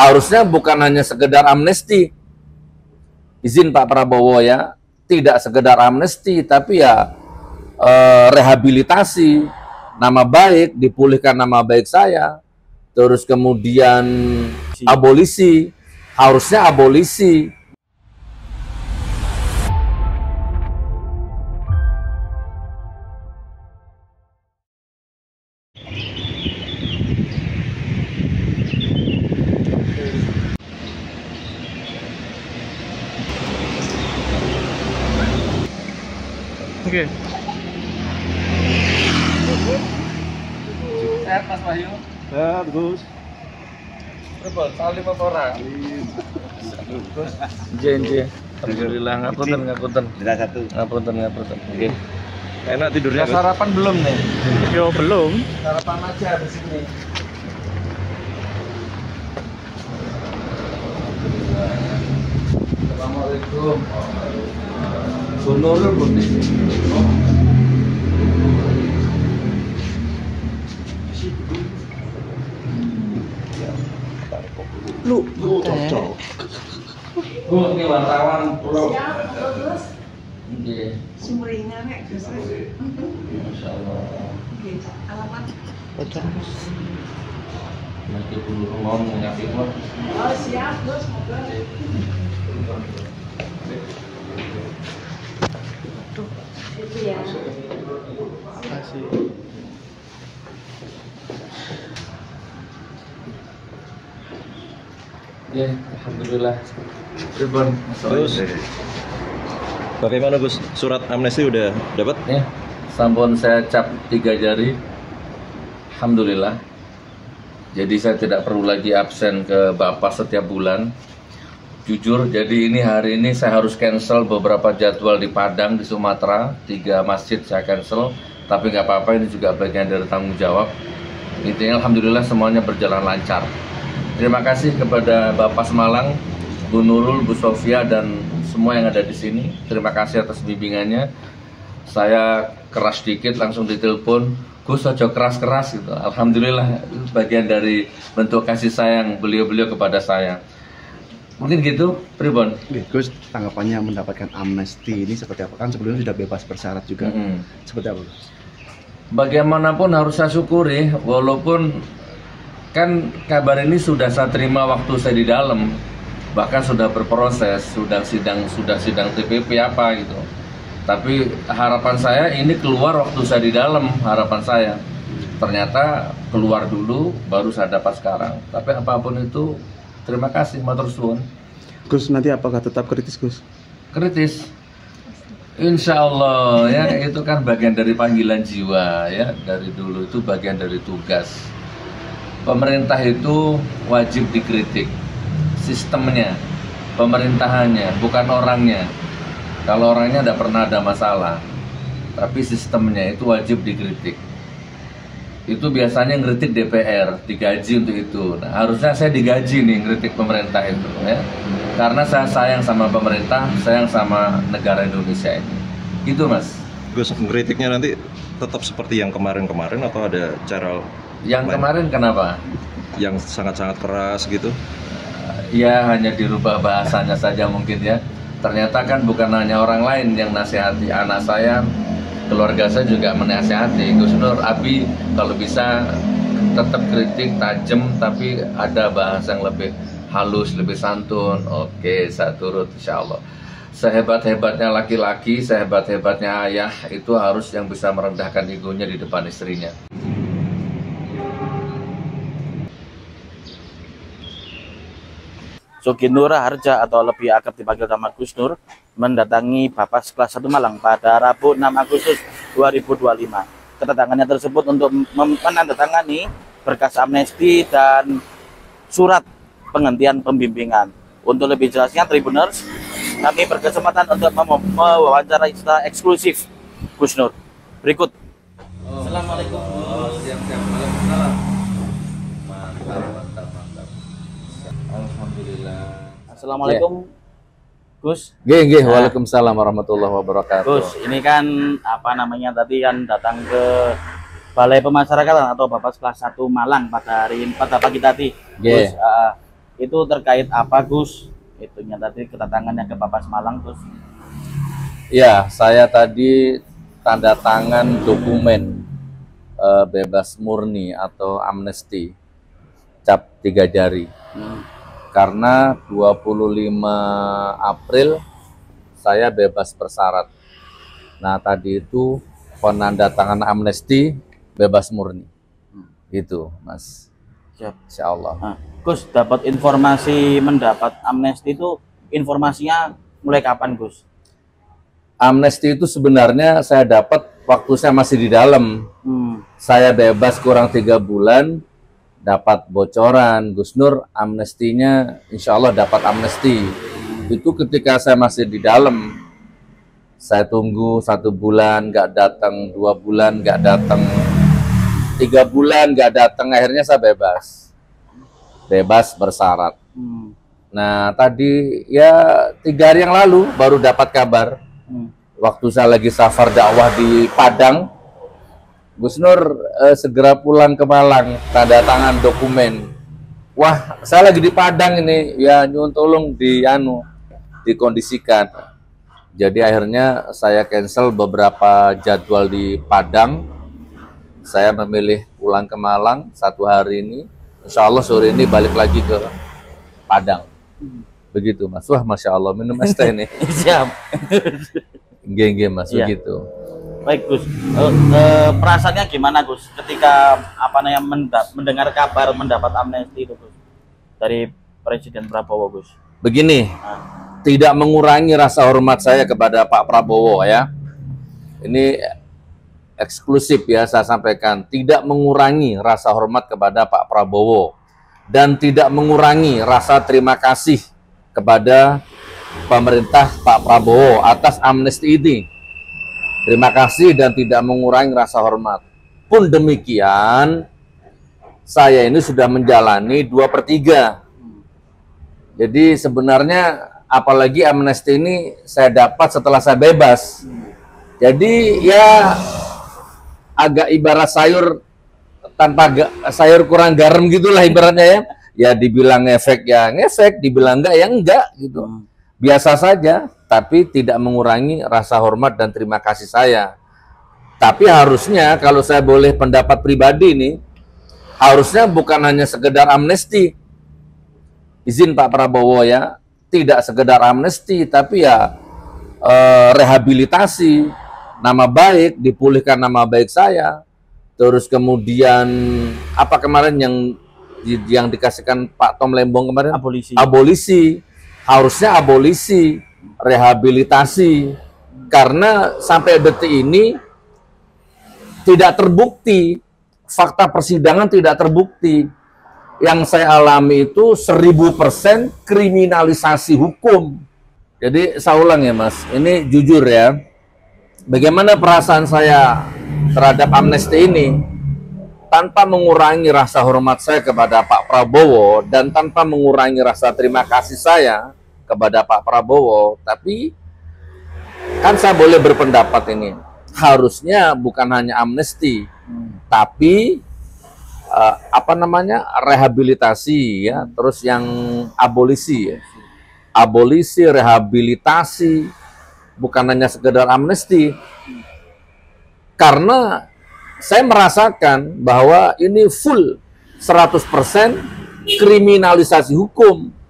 harusnya bukan hanya sekedar amnesti. Izin Pak Prabowo ya, tidak sekedar amnesti, tapi ya rehabilitasi, nama baik, dipulihkan nama baik saya, terus kemudian abolisi, harusnya abolisi. Oke. Sehat Mas Wahyu? Sehat, Gus. Betul, salim apa orang? Gus, jenje. Alhamdulillah, ngapunten. Tidak satu. Ngapunten. Oke. Enak tidurnya, Gus. Sarapan belum nih? Yo, belum. Sarapan aja di sini. Assalamualaikum. Sunul putih. Lu cocok. Bu, ini wartawan pulau. Ya, terus Oke. sumringah nek Gus. Masyaallah. Oke, alamat. Nanti dulu mau ngasih buat. Oh, siap, Gus. Moga. Itu ya. Makasih. Ya, alhamdulillah. Ribon. Terus bagaimana Gus? Surat amnesti udah dapat? Ya, sampun saya cap 3 jari. Alhamdulillah. Jadi saya tidak perlu lagi absen ke Bapak setiap bulan. Jujur, jadi hari ini saya harus cancel beberapa jadwal di Padang, di Sumatera. 3 masjid saya cancel. Tapi nggak apa-apa, ini juga bagian dari tanggung jawab. Intinya alhamdulillah semuanya berjalan lancar. Terima kasih kepada Bapak Semalang, Bu Nurul, Bu Sofia, dan semua yang ada di sini. Terima kasih atas bimbingannya. Saya keras dikit langsung ditelepon, Gus ojo keras-keras gitu. Alhamdulillah itu bagian dari bentuk kasih sayang beliau-beliau kepada saya. Mungkin gitu, Pribon. Gus, tanggapannya mendapatkan amnesti ini seperti apa? Kan sebelumnya sudah bebas bersyarat juga. Seperti apa? Bagaimanapun harus saya syukuri, walaupun kan kabar ini sudah saya terima waktu saya di dalam, bahkan sudah berproses, sudah sidang TPP apa gitu. Tapi harapan saya ini keluar waktu saya di dalam, harapan saya. Ternyata keluar dulu, baru saya dapat sekarang. Tapi apapun itu, terima kasih, matur suwun. Gus, nanti apakah tetap kritis, Gus? Kritis, insya Allah ya, itu kan bagian dari panggilan jiwa ya, dari dulu itu bagian dari tugas. Pemerintah itu wajib dikritik, sistemnya, pemerintahannya, bukan orangnya. Kalau orangnya tidak pernah ada masalah, tapi sistemnya itu wajib dikritik. Itu biasanya ngeritik DPR, digaji untuk itu. Nah, harusnya saya digaji nih ngeritik pemerintah itu ya. Karena saya sayang sama pemerintah, sayang sama negara Indonesia ini. Gitu Mas. Gus, ngeritiknya nanti tetap seperti yang kemarin-kemarin atau ada cara Yang lain? kemarin kenapa? Yang sangat-sangat keras gitu? Ya hanya dirubah bahasanya saja mungkin ya. Ternyata kan bukan hanya orang lain yang nasihati anak saya, keluarga saya juga menasihati. Gus Nur, Abi kalau bisa tetap kritik tajam tapi ada bahasa yang lebih halus, lebih santun. Oke, saya turut insya Allah. Sehebat-hebatnya laki-laki, sehebat-hebatnya ayah itu harus yang bisa merendahkan egonya di depan istrinya. Sugi Nur Harja atau lebih akrab dipanggil nama Gus Nur mendatangi Bapas kelas 1 Malang pada Rabu 6 Agustus 2025. Kedatangannya tersebut untuk menandatangani berkas amnesti dan surat penghentian pembimbingan. Untuk lebih jelasnya Tribuners, kami berkesempatan untuk mewawancarai secara eksklusif Gus Nur. Berikut. Assalamualaikum. Siap-siap. Waalaikumsalam. Mantap. Alhamdulillah. Assalamualaikum, Gus. Nggih, waalaikumsalam warahmatullahi wabarakatuh. Gus, ini kan apa namanya tadi kan datang ke Balai Pemasyarakatan atau Bapas kelas 1 Malang pada pagi tadi. Nggih. Gus, Itu terkait apa Gus? Itunya tadi kedatangannya ke Bapak Malang Gus. Ya, saya tadi tanda tangan dokumen bebas murni atau amnesti cap 3 jari. Karena 25 April saya bebas bersyarat. Nah, tadi itu penandatangan amnesti bebas murni. Gitu, Mas. Siap. Insya Allah. Nah, Gus, dapat informasi mendapat amnesti itu informasinya mulai kapan Gus? Amnesti itu sebenarnya saya dapat waktu saya masih di dalam. Saya bebas kurang 3 bulan, dapat bocoran Gus Nur amnestinya insya Allah dapat amnesti. Itu ketika saya masih di dalam. Saya tunggu 1 bulan nggak datang, 2 bulan nggak datang, 3 bulan nggak datang, akhirnya saya bebas bersyarat. Nah tadi ya 3 hari yang lalu baru dapat kabar. Waktu saya lagi safar dakwah di Padang, Gus Nur segera pulang ke Malang, tanda tangan dokumen. Wah, saya lagi di Padang ini, ya nyuwun tolong dikondisikan. Jadi akhirnya saya cancel beberapa jadwal di Padang. Saya memilih pulang ke Malang 1 hari ini. Insya Allah sore ini balik lagi ke Padang. Begitu Mas. Wah, Masya Allah, minum es teh nih. Siap. Geng Mas, Iya. begitu. Baik Gus, perasaannya gimana Gus ketika mendengar kabar mendapat amnesti itu Gus dari Presiden Prabowo Gus? Begini, tidak mengurangi rasa hormat saya kepada Pak Prabowo ya. Ini eksklusif ya saya sampaikan, tidak mengurangi rasa hormat kepada Pak Prabowo dan tidak mengurangi rasa terima kasih kepada pemerintah Pak Prabowo atas amnesti ini. Terima kasih dan tidak mengurangi rasa hormat. Pun demikian, saya ini sudah menjalani 2/3. Jadi sebenarnya apalagi amnesti ini saya dapat setelah saya bebas. Jadi ya agak ibarat sayur sayur kurang garam gitulah ibaratnya ya. Ya dibilang ngefek ya ngefek, dibilang enggak ya enggak gitu. Biasa saja, tapi tidak mengurangi rasa hormat dan terima kasih saya. Tapi harusnya kalau saya boleh pendapat pribadi nih, harusnya bukan hanya sekedar amnesti. Izin Pak Prabowo ya, tidak sekedar amnesti, tapi ya rehabilitasi, nama baik, dipulihkan nama baik saya. Terus kemudian apa kemarin yang dikasihkan Pak Tom Lembong kemarin? Abolisi. Harusnya abolisi, rehabilitasi, karena sampai detik ini tidak terbukti, fakta persidangan tidak terbukti. Yang saya alami itu 1000% kriminalisasi hukum. Jadi saya ulang ya Mas, ini jujur ya, bagaimana perasaan saya terhadap amnesti ini, tanpa mengurangi rasa hormat saya kepada Pak Prabowo dan tanpa mengurangi rasa terima kasih saya kepada Pak Prabowo, tapi kan saya boleh berpendapat ini harusnya bukan hanya amnesti, tapi rehabilitasi ya, terus yang abolisi ya, abolisi, rehabilitasi, bukan hanya sekedar amnesti, karena saya merasakan bahwa ini full 100% kriminalisasi hukum.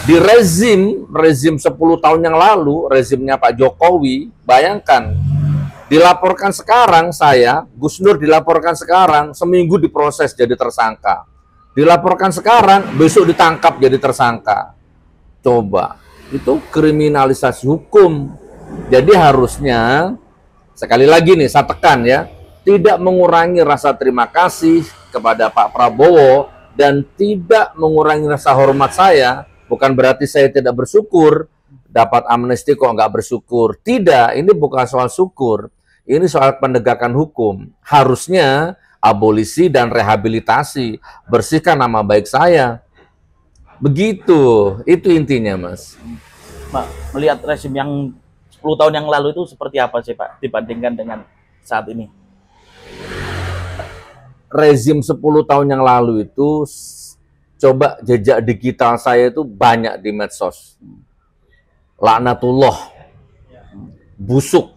Di rezim 10 tahun yang lalu, rezimnya Pak Jokowi, bayangkan, dilaporkan sekarang saya, Gus Nur dilaporkan sekarang, seminggu diproses jadi tersangka. Dilaporkan sekarang, besok ditangkap jadi tersangka. Coba, itu kriminalisasi hukum. Jadi harusnya, sekali lagi nih, saya tekan ya, tidak mengurangi rasa terima kasih kepada Pak Prabowo dan tidak mengurangi rasa hormat saya. Bukan berarti saya tidak bersyukur dapat amnesti kok nggak bersyukur. Tidak, ini bukan soal syukur. Ini soal penegakan hukum. Harusnya abolisi dan rehabilitasi, bersihkan nama baik saya. Begitu, itu intinya Mas. Pak, melihat rezim yang 10 tahun yang lalu itu seperti apa sih Pak dibandingkan dengan saat ini? Rezim 10 tahun yang lalu itu Coba jejak digital saya itu banyak di medsos. Laknatullah, busuk,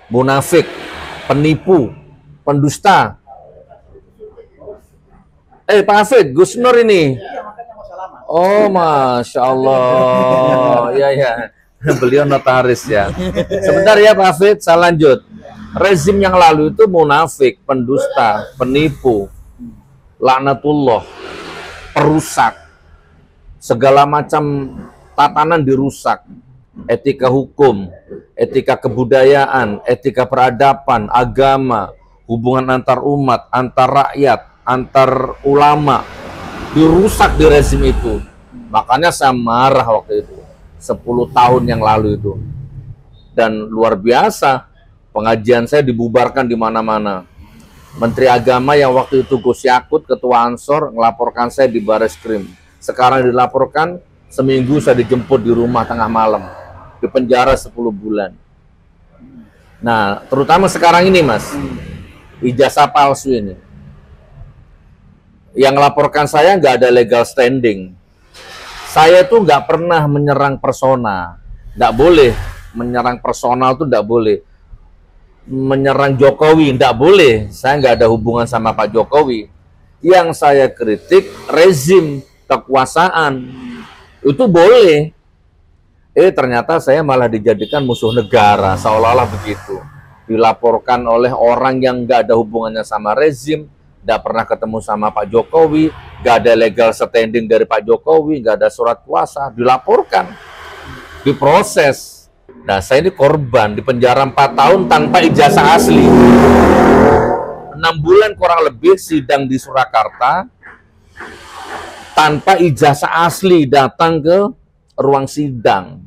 munafik, penipu, pendusta. Pak Hafid, Gus Nur ini. Oh, Masya Allah. Ya, ya. Beliau notaris ya. Sebentar ya Pak Hafid, saya lanjut. Rezim yang lalu itu munafik, pendusta, penipu, laknatullah, perusak. Segala macam tatanan dirusak. Etika hukum, etika kebudayaan, etika peradaban, agama, hubungan antar umat, antar rakyat, antar ulama, dirusak di rezim itu. Makanya saya marah waktu itu, 10 tahun yang lalu itu. Dan luar biasa, pengajian saya dibubarkan di mana-mana. Menteri Agama yang waktu itu Gus Yakut, Ketua Ansor, melaporkan saya di Bareskrim. Sekarang dilaporkan, seminggu saya dijemput di rumah tengah malam. Di penjara 10 bulan. Nah, terutama sekarang ini Mas, ijazah palsu ini. Yang laporkan saya nggak ada legal standing. Saya tuh nggak pernah menyerang persona. Nggak boleh. Menyerang personal tuh nggak boleh. Menyerang Jokowi nggak boleh. Saya nggak ada hubungan sama Pak Jokowi. Yang saya kritik rezim kekuasaan. Itu boleh. Ternyata saya malah dijadikan musuh negara, seolah-olah begitu. Dilaporkan oleh orang yang nggak ada hubungannya sama rezim, nggak pernah ketemu sama Pak Jokowi, nggak ada legal standing dari Pak Jokowi, nggak ada surat kuasa, dilaporkan, diproses. Nah, saya ini korban, di penjara 4 tahun tanpa ijazah asli. 6 bulan kurang lebih sidang di Surakarta, tanpa ijazah asli datang ke ruang sidang.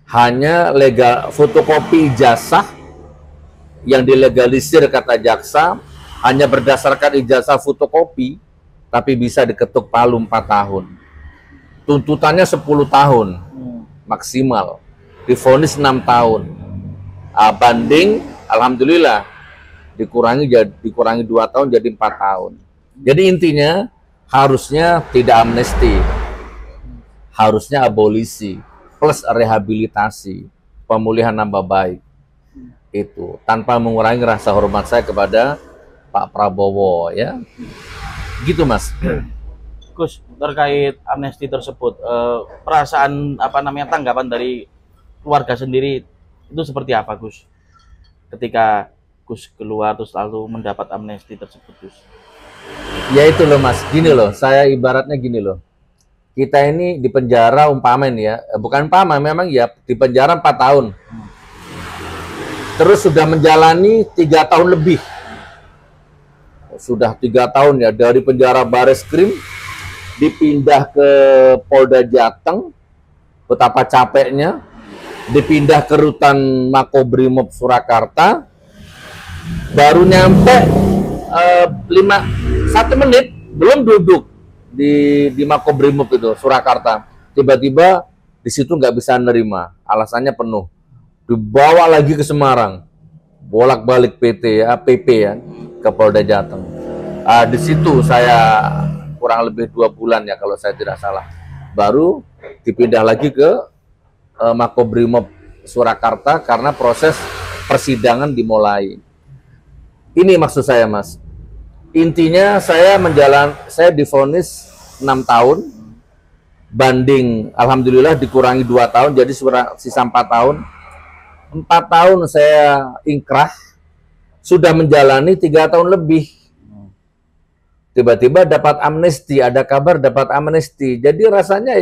Hanya legal fotokopi ijazah yang dilegalisir kata jaksa, hanya berdasarkan ijazah fotokopi, tapi bisa diketuk palu 4 tahun. Tuntutannya 10 tahun maksimal, divonis 6 tahun. Banding, alhamdulillah dikurangi 2 tahun jadi 4 tahun. Jadi intinya harusnya tidak amnesti, harusnya abolisi plus rehabilitasi, pemulihan nama baik. Itu tanpa mengurangi rasa hormat saya kepada Pak Prabowo ya. Gitu Mas. Gus, terkait amnesti tersebut, perasaan tanggapan dari keluarga sendiri itu seperti apa Gus? Ketika Gus keluar terus lalu mendapat amnesti tersebut Gus. Ya itu loh Mas, gini loh, saya ibaratnya gini loh. Kita ini di penjara umpama nih ya, bukan umpama, memang ya di penjara 4 tahun. Terus sudah menjalani 3 tahun lebih. Sudah 3 tahun ya, dari penjara Bareskrim dipindah ke Polda Jateng, betapa capeknya, dipindah ke rutan Makobrimob Surakarta, baru nyampe 1 menit belum duduk di Makobrimob itu Surakarta, tiba-tiba di situ nggak bisa nerima, alasannya penuh, dibawa lagi ke Semarang, bolak-balik PP ya ke Polda Jateng. Di situ saya kurang lebih 2 bulan ya kalau saya tidak salah, baru dipindah lagi ke Makobrimob Surakarta karena proses persidangan dimulai. Ini maksud saya Mas. Intinya saya divonis 6 tahun, banding alhamdulillah dikurangi 2 tahun, jadi sisa 4 tahun. 4 tahun saya ingkrah, sudah menjalani 3 tahun lebih. Tiba-tiba dapat amnesti, ada kabar dapat amnesti. Jadi rasanya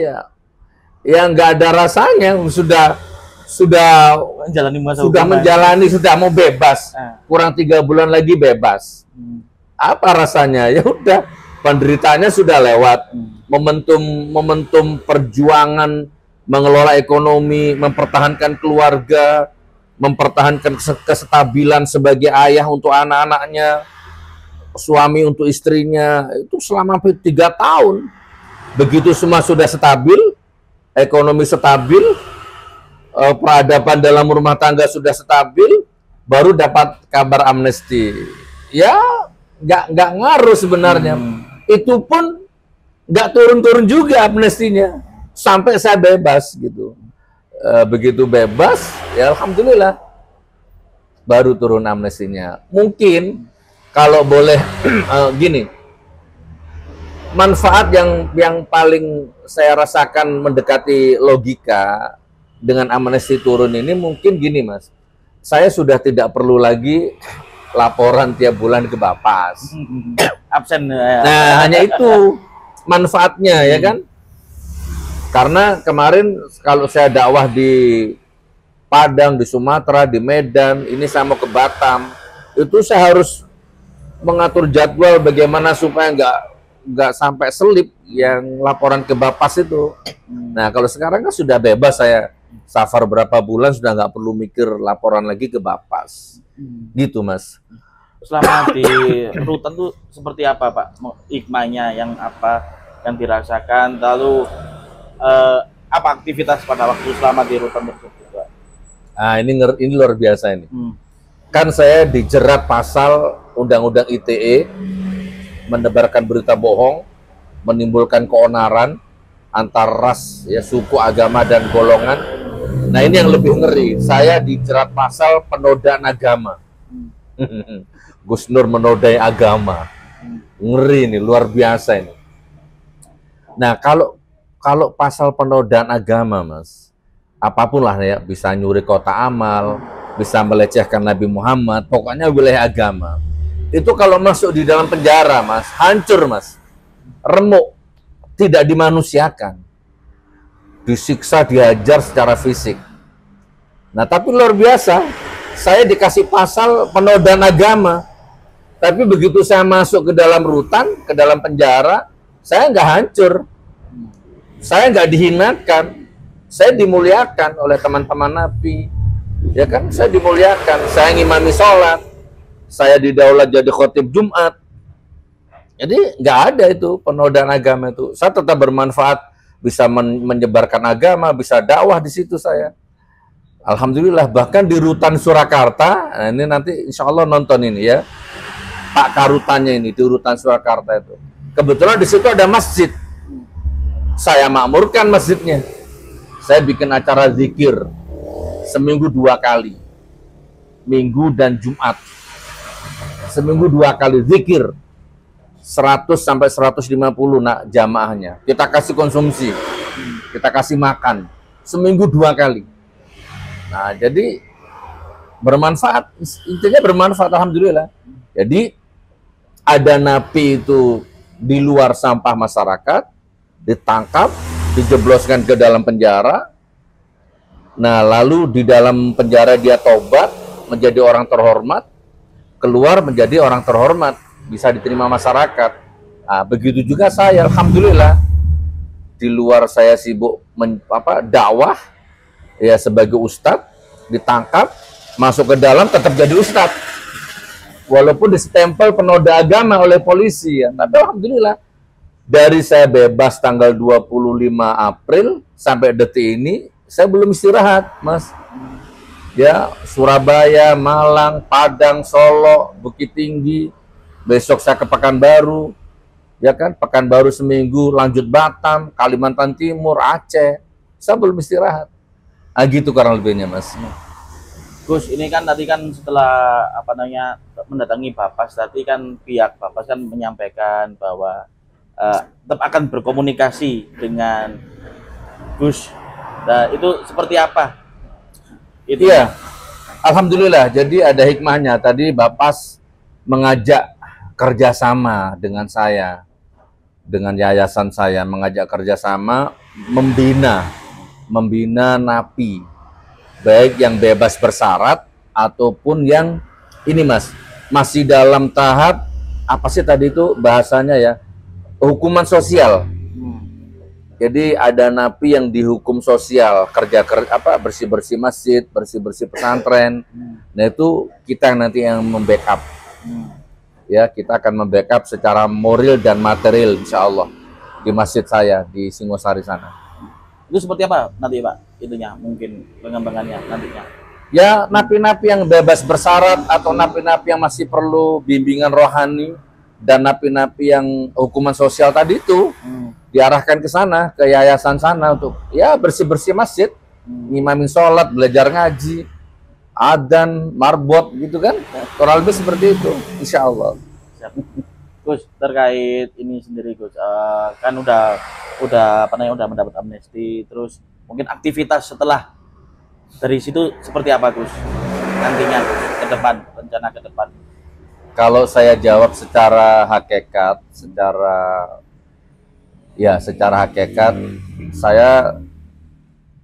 ya nggak ada rasanya, sudah menjalani, sudah mau bebas. Kurang 3 bulan lagi bebas. Apa rasanya? Ya udah, penderitaannya sudah lewat. Momentum perjuangan mengelola ekonomi, mempertahankan keluarga, mempertahankan kestabilan sebagai ayah untuk anak-anaknya, suami untuk istrinya, itu selama 3 tahun. Begitu semua sudah stabil, ekonomi stabil, peradaban dalam rumah tangga sudah stabil, baru dapat kabar amnesti. Ya nggak ngaruh sebenarnya. Itu pun nggak turun-turun juga amnestinya sampai saya bebas gitu. Begitu bebas, ya alhamdulillah baru turun amnestinya. Mungkin kalau boleh gini, manfaat yang paling saya rasakan mendekati logika dengan amnesti turun ini mungkin gini Mas. Saya sudah tidak perlu lagi laporan tiap bulan ke Bapas. Absen. Nah, hanya itu manfaatnya ya kan? Karena kemarin kalau saya dakwah di Padang, di Sumatera, di Medan, ini saya mau ke Batam, itu saya harus mengatur jadwal bagaimana supaya nggak sampai selip yang laporan ke Bapas itu. Nah, kalau sekarang kan sudah bebas saya safar berapa bulan sudah nggak perlu mikir laporan lagi ke Bapas. Gitu, Mas. Selama di rutan tuh seperti apa, Pak? Hikmahnya yang apa yang dirasakan, lalu apa aktivitas pada waktu selama di rutan tersebut, Pak? Nah, ini luar biasa ini. Kan saya dijerat pasal Undang-Undang ITE, menebarkan berita bohong, menimbulkan keonaran antar ras, ya, suku, agama, dan golongan. Nah, ini yang lebih ngeri. Saya dijerat pasal penodaan agama. Gus Nur menodai agama. Ngeri ini, luar biasa ini. Nah, kalau pasal penodaan agama, Mas, apapun lah ya, bisa nyuri kota amal, bisa melecehkan Nabi Muhammad, pokoknya wilayah agama. Itu kalau masuk di dalam penjara, Mas, hancur, Mas. Remuk, tidak dimanusiakan. Disiksa, dihajar secara fisik. Nah, tapi luar biasa, saya dikasih pasal penodaan agama. Tapi begitu saya masuk ke dalam rutan, ke dalam penjara, saya nggak hancur. Saya nggak dihinakan, saya dimuliakan oleh teman-teman Nabi, ya kan? Saya dimuliakan, saya ngimami sholat, saya didaulat jadi khotib Jumat. Jadi nggak ada itu penodaan agama itu. Saya tetap bermanfaat, bisa menyebarkan agama, bisa dakwah di situ saya. Alhamdulillah, bahkan di rutan Surakarta, nah ini nanti insya Allah nonton ini ya, Pak Karutannya ini di rutan Surakarta itu. Kebetulan di situ ada masjid. Saya makmurkan masjidnya. Saya bikin acara zikir seminggu 2 kali, Minggu dan Jumat. Seminggu 2 kali zikir, 100 sampai 150 nak jamaahnya. Kita kasih konsumsi, kita kasih makan, seminggu 2 kali. Nah, jadi bermanfaat, intinya bermanfaat, alhamdulillah. Jadi ada napi itu di luar sampah masyarakat, ditangkap, dijebloskan ke dalam penjara. Nah, lalu di dalam penjara dia tobat, menjadi orang terhormat, keluar menjadi orang terhormat, bisa diterima masyarakat. Nah, begitu juga saya, alhamdulillah. Di luar saya sibuk dakwah, ya sebagai ustadz, ditangkap, masuk ke dalam, tetap jadi ustadz. Walaupun distempel penoda agama oleh polisi, ya. Tapi alhamdulillah, dari saya bebas tanggal 25 April sampai detik ini, saya belum istirahat, Mas. Ya, Surabaya, Malang, Padang, Solo, Bukit Tinggi. Besok saya ke Pekanbaru. Ya kan, Pekanbaru seminggu, lanjut Batam, Kalimantan Timur, Aceh. Saya belum istirahat. Ah, gitu kurang lebihnya, Mas. Gus, ini kan tadi kan setelah mendatangi Bapas, tadi kan pihak Bapas kan menyampaikan bahwa tetap akan berkomunikasi dengan Gus. Nah, itu seperti apa? Itu iya, alhamdulillah. Jadi ada hikmahnya. Tadi Bapas mengajak kerjasama dengan saya, dengan yayasan saya, mengajak kerjasama membina napi, baik yang bebas bersyarat ataupun yang ini, Mas, masih dalam tahap apa sih tadi itu bahasanya ya, hukuman sosial. Jadi ada napi yang dihukum sosial, bersih-bersih masjid, bersih-bersih pesantren. Nah, itu kita nanti yang membackup. Ya, kita akan membackup secara moral dan material insya Allah di masjid saya di Singosari sana. Itu seperti apa nanti, Pak? Itunya mungkin pengembangannya nantinya. Ya, napi-napi yang bebas bersyarat atau napi-napi yang masih perlu bimbingan rohani, dan napi-napi yang hukuman sosial tadi itu diarahkan ke sana, ke yayasan sana untuk ya bersih-bersih masjid, ngimamin sholat, belajar ngaji, adzan, marbot gitu kan, kurang lebih seperti itu, insya Allah. Siap. Gus, terkait ini sendiri Gus, kan udah apa namanya udah mendapat amnesti, terus mungkin aktivitas setelah dari situ seperti apa Gus? Nantinya Gus, ke depan, rencana ke depan. Kalau saya jawab secara hakikat, secara hakikat, saya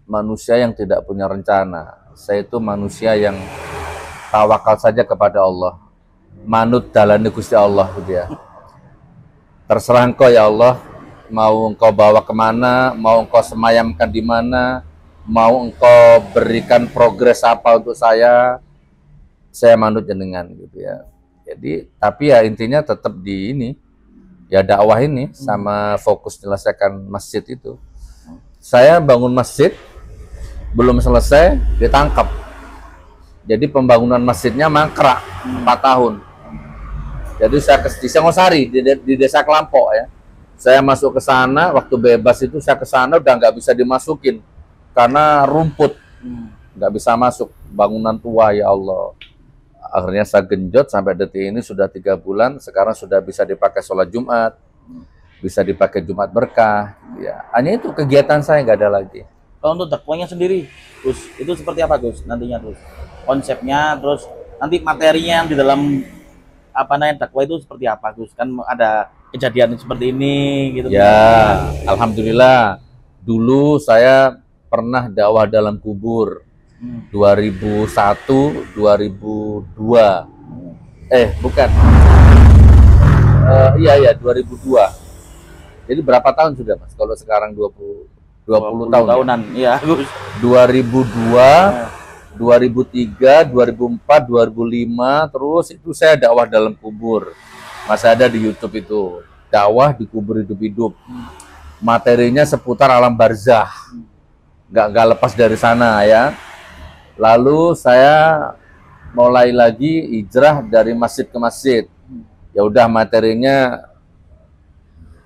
manusia yang tidak punya rencana. Saya itu manusia yang tawakal saja kepada Allah. Manut dalane Gusti Allah gitu ya. Terserah engkau ya Allah, mau engkau bawa kemana, mau engkau semayamkan di mana, mau engkau berikan progres apa untuk saya manut jenengan gitu ya. Jadi, tapi ya intinya tetap di ini, ya dakwah ini sama fokus menyelesaikan masjid itu. Saya bangun masjid, belum selesai, ditangkap. Jadi pembangunan masjidnya mangkrak 4 tahun. Jadi saya ke Singosari, di desa Kelampok ya. Saya masuk ke sana, waktu bebas itu saya ke sana udah nggak bisa dimasukin. Karena rumput, nggak bisa masuk, bangunan tua ya Allah. Akhirnya saya genjot sampai detik ini sudah 3 bulan, sekarang sudah bisa dipakai sholat Jumat, bisa dipakai Jumat berkah. Ya, hanya itu kegiatan saya, nggak ada lagi. Kalau untuk dakwahnya sendiri, Gus, itu seperti apa Gus nantinya Gus? Konsepnya, terus nanti materinya yang di dalam apa namanya dakwah itu seperti apa Gus? Kan ada kejadian seperti ini gitu. Ya, alhamdulillah. Dulu saya pernah dakwah dalam kubur. 2001, 2002. Bukan. Iya 2002. Jadi berapa tahun sudah Mas? Kalau sekarang 20 tahun. Tahunan, iya Gus. 2002, 2003, 2004, 2005, terus itu saya dakwah dalam kubur. Masih ada di YouTube itu. Dakwah di kubur hidup-hidup. Materinya seputar alam barzah. Nggak lepas dari sana ya. Lalu saya mulai lagi hijrah dari masjid ke masjid. Ya udah materinya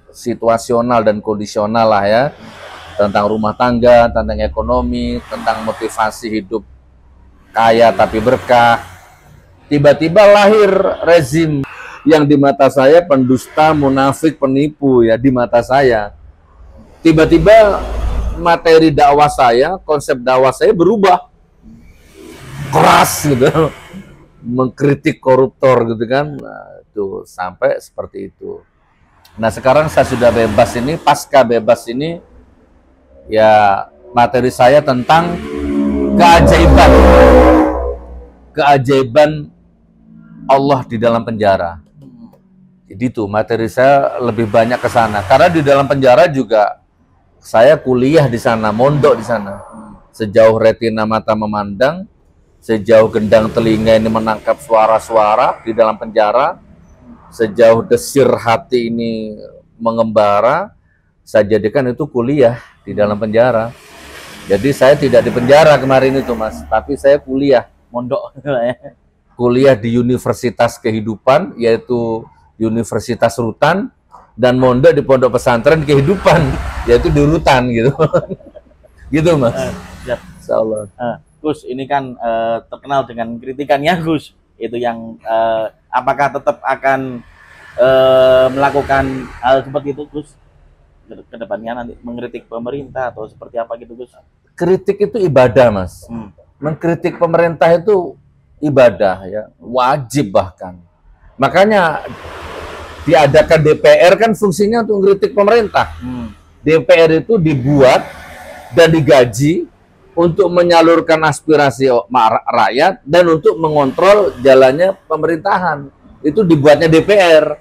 situasional dan kondisional lah ya. Tentang rumah tangga, tentang ekonomi, tentang motivasi hidup kaya tapi berkah. Tiba-tiba lahir rezim yang di mata saya pendusta, munafik, penipu ya di mata saya. Tiba-tiba materi dakwah saya, konsep dakwah saya berubah. Keras gitu, mengkritik koruptor gitu kan, nah, itu sampai seperti itu. Nah sekarang saya sudah bebas ini, pasca bebas ini, ya materi saya tentang keajaiban Allah di dalam penjara. Jadi itu materi saya lebih banyak ke sana, karena di dalam penjara juga saya kuliah di sana, mondok di sana. Sejauh retina mata memandang, sejauh gendang telinga ini menangkap suara-suara di dalam penjara, sejauh desir hati ini mengembara, saya jadikan itu kuliah di dalam penjara. Jadi saya tidak di penjara kemarin itu Mas, tapi saya kuliah, mondok. Kuliah di Universitas Kehidupan, yaitu Universitas Rutan, dan mondok di Pondok Pesantren Kehidupan, yaitu di Rutan gitu. Gitu Mas. Insyaallah. Gus, ini kan terkenal dengan kritikannya Gus. Itu yang apakah tetap akan melakukan hal seperti itu Gus? Ke depannya nanti mengkritik pemerintah atau seperti apa gitu Gus? Kritik itu ibadah Mas. Mengkritik pemerintah itu ibadah ya, wajib bahkan. Makanya diadakan DPR kan fungsinya untuk mengkritik pemerintah. DPR itu dibuat dan digaji untuk menyalurkan aspirasi rakyat dan untuk mengontrol jalannya pemerintahan. Itu dibuatnya DPR.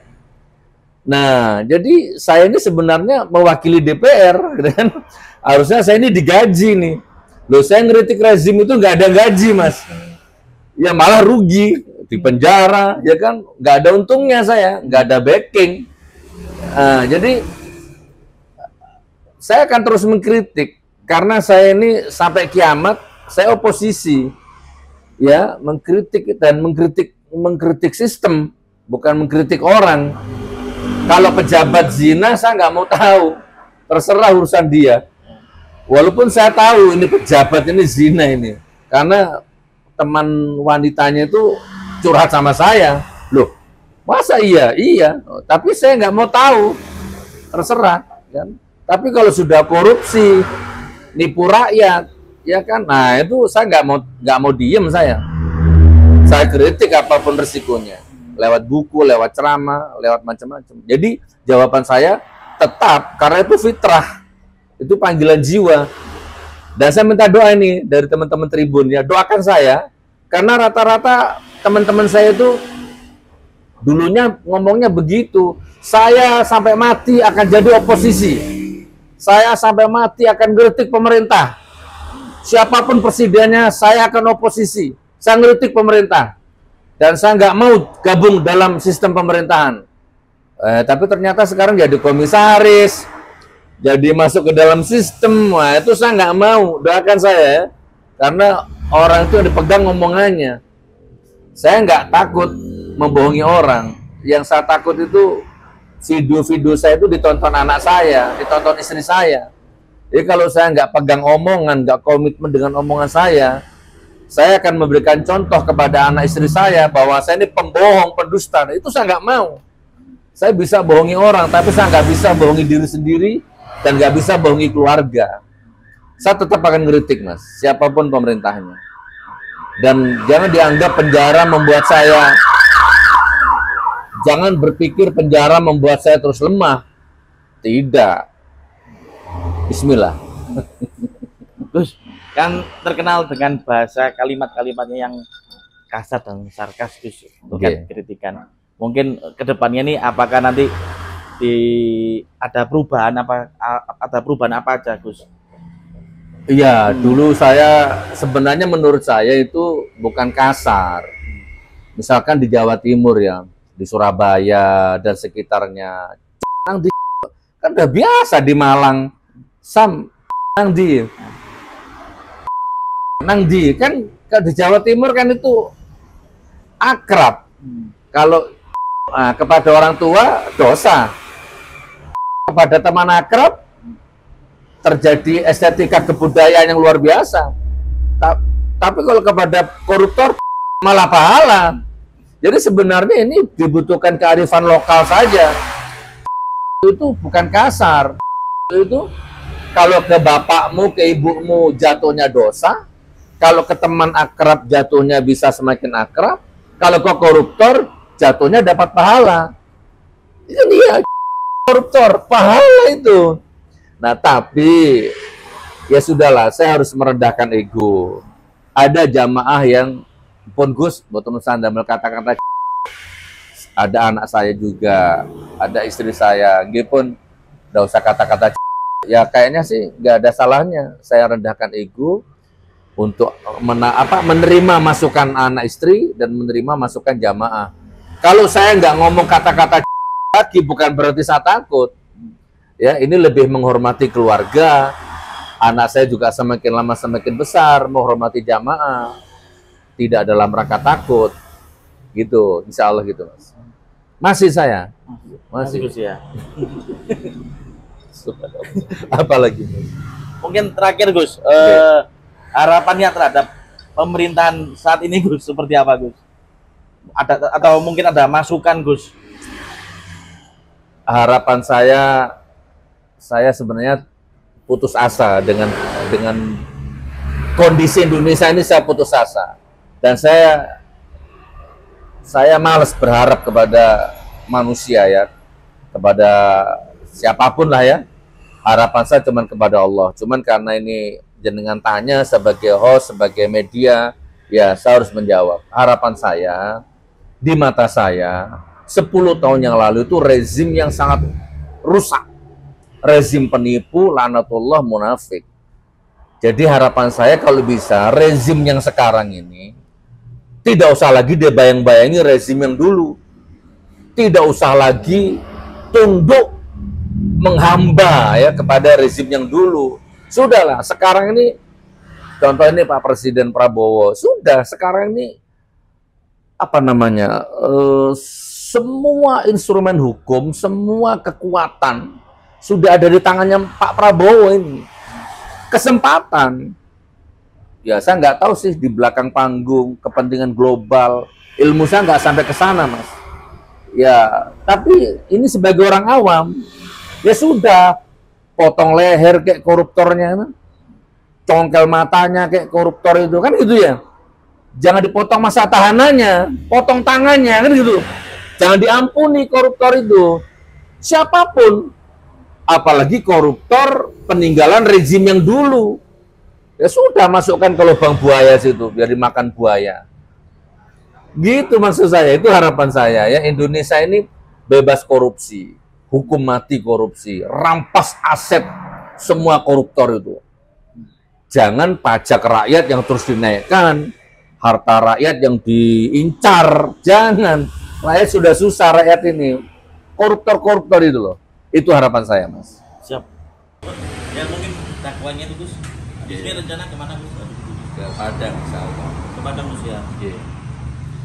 Nah, jadi saya ini sebenarnya mewakili DPR, kan? Harusnya saya ini digaji nih. Loh, saya ngeritik rezim itu nggak ada gaji, Mas. Ya malah rugi, di penjara, ya kan? Nggak ada untungnya saya, nggak ada backing. Nah, jadi saya akan terus mengkritik. Karena saya ini sampai kiamat, saya oposisi, ya mengkritik dan mengkritik sistem, bukan mengkritik orang. Kalau pejabat zina saya nggak mau tahu, terserah urusan dia. Walaupun saya tahu ini pejabat ini zina ini, karena teman wanitanya itu curhat sama saya. Loh, masa iya? Iya, tapi saya nggak mau tahu, terserah. Kan? Tapi kalau sudah korupsi, nipu rakyat, ya kan? Nah itu saya nggak mau diem saya. Saya kritik apapun resikonya, lewat buku, lewat ceramah, lewat macam-macam. Jadi jawaban saya tetap, karena itu fitrah, itu panggilan jiwa. Dan saya minta doa ini dari teman-teman Tribun ya, doakan saya, karena rata-rata teman-teman saya itu dulunya ngomongnya begitu, saya sampai mati akan jadi oposisi, saya sampai mati akan kritik pemerintah, siapapun presidennya saya akan oposisi, saya ngeritik pemerintah, dan saya nggak mau gabung dalam sistem pemerintahan. Tapi ternyata sekarang jadi komisaris, jadi masuk ke dalam sistem. Wah, itu saya nggak mau. Doakan saya ya, karena orang itu dipegang ngomongannya. Saya nggak takut membohongi orang. Yang saya takut itu video-video saya itu ditonton anak saya, ditonton istri saya. Jadi kalau saya nggak pegang omongan, nggak komitmen dengan omongan saya akan memberikan contoh kepada anak istri saya bahwa saya ini pembohong, pendusta. Itu saya nggak mau. Saya bisa bohongi orang, tapi saya nggak bisa bohongi diri sendiri dan nggak bisa bohongi keluarga. Saya tetap akan ngeritik, Mas, siapapun pemerintahnya. Dan jangan dianggap penjara membuat saya, jangan berpikir penjara membuat saya terus lemah. Tidak. Bismillah. Gus, kan terkenal dengan bahasa kalimat-kalimatnya yang kasar dan sarkastis, bukan kritikan. Mungkin kedepannya nih, apakah nanti ada perubahan apa aja, Gus? Iya, dulu saya sebenarnya menurut saya itu bukan kasar. Misalkan di Jawa Timur ya, di Surabaya dan sekitarnya, kan udah biasa di Malang, kan di Jawa Timur kan itu akrab. Kalau kepada orang tua dosa, kepada teman akrab terjadi estetika kebudayaan yang luar biasa. Tapi kalau kepada koruptor malah pahala. Jadi sebenarnya ini dibutuhkan kearifan lokal saja. Itu bukan kasar. Itu kalau ke bapakmu, ke ibumu jatuhnya dosa. Kalau ke teman akrab jatuhnya bisa semakin akrab. Kalau ke koruptor jatuhnya dapat pahala. Ini ya koruptor, pahala itu. Nah, tapi ya sudahlah, saya harus merendahkan ego. Ada jamaah yang pun Gus, boten sandamel kata-kata, ada anak saya juga, ada istri saya, dia pun enggak usah kata-kata. Ya kayaknya sih nggak ada salahnya saya rendahkan ego untuk menerima masukan anak istri dan menerima masukan jamaah. Kalau saya nggak ngomong kata-kata lagi, bukan berarti saya takut. Ya, ini lebih menghormati keluarga. Anak saya juga semakin lama semakin besar, menghormati jamaah. Tidak dalam rangka takut. Gitu, insya Allah gitu, Mas. Masih saya. Masih. Ya. Apa lagi? Mungkin terakhir, Gus. Harapannya terhadap pemerintahan saat ini, Gus, seperti apa, Gus? Atau mungkin ada masukan, Gus? Harapan saya sebenarnya putus asa dengan kondisi Indonesia ini. Saya putus asa dan saya malas berharap kepada manusia ya, kepada siapapun lah ya. Harapan saya cuma kepada Allah. Cuman karena ini jenengan tanya sebagai host, sebagai media, ya saya harus menjawab. Harapan saya, di mata saya 10 tahun yang lalu itu rezim yang sangat rusak, rezim penipu, laknatullah, munafik. Jadi harapan saya kalau bisa rezim yang sekarang ini tidak usah lagi dibayang-bayangi rezim yang dulu, tidak usah lagi tunduk menghamba ya kepada rezim yang dulu. Sudahlah, sekarang ini contoh ini Pak Presiden Prabowo, sudah sekarang ini apa namanya, semua instrumen hukum, semua kekuatan sudah ada di tangannya Pak Prabowo ini. Kesempatan, ya saya nggak tahu sih di belakang panggung, kepentingan global, ilmu saya nggak sampai ke sana, Mas. Ya, tapi ini sebagai orang awam, ya sudah, potong leher kayak koruptornya, congkel matanya kayak koruptor itu, kan gitu ya. Jangan dipotong masa tahanannya, potong tangannya, kan gitu. Jangan diampuni koruptor itu. Siapapun, apalagi koruptor peninggalan rezim yang dulu. Ya sudah, masukkan ke lubang buaya situ, biar dimakan buaya. Gitu maksud saya, itu harapan saya ya. Indonesia ini bebas korupsi, hukum mati korupsi, rampas aset semua koruptor itu. Jangan pajak rakyat yang terus dinaikkan, harta rakyat yang diincar, jangan. Rakyat sudah susah rakyat ini, koruptor-koruptor itu loh. Itu harapan saya, Mas. Siap. Ya mungkin dakwanya itu Gus. Di sini rencana kemana Gus? Ke Padang, insya Allah. Ke Padang Gus ya. Iya.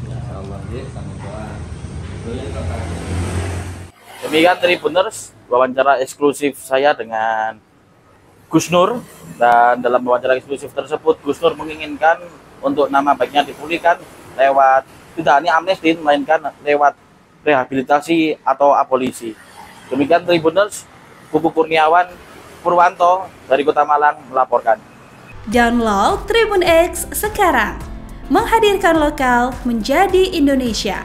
Insya Allah, ya, sama doa. Demikian Tribuners, wawancara eksklusif saya dengan Gus Nur, dan dalam wawancara eksklusif tersebut Gus Nur menginginkan untuk nama baiknya dipulihkan lewat tidak hanya amnesti, melainkan lewat rehabilitasi atau abolisi. Demikian Tribuners, Kuku Kurniawan Purwanto dari Kota Malang melaporkan. Download Tribun X sekarang, menghadirkan lokal menjadi Indonesia.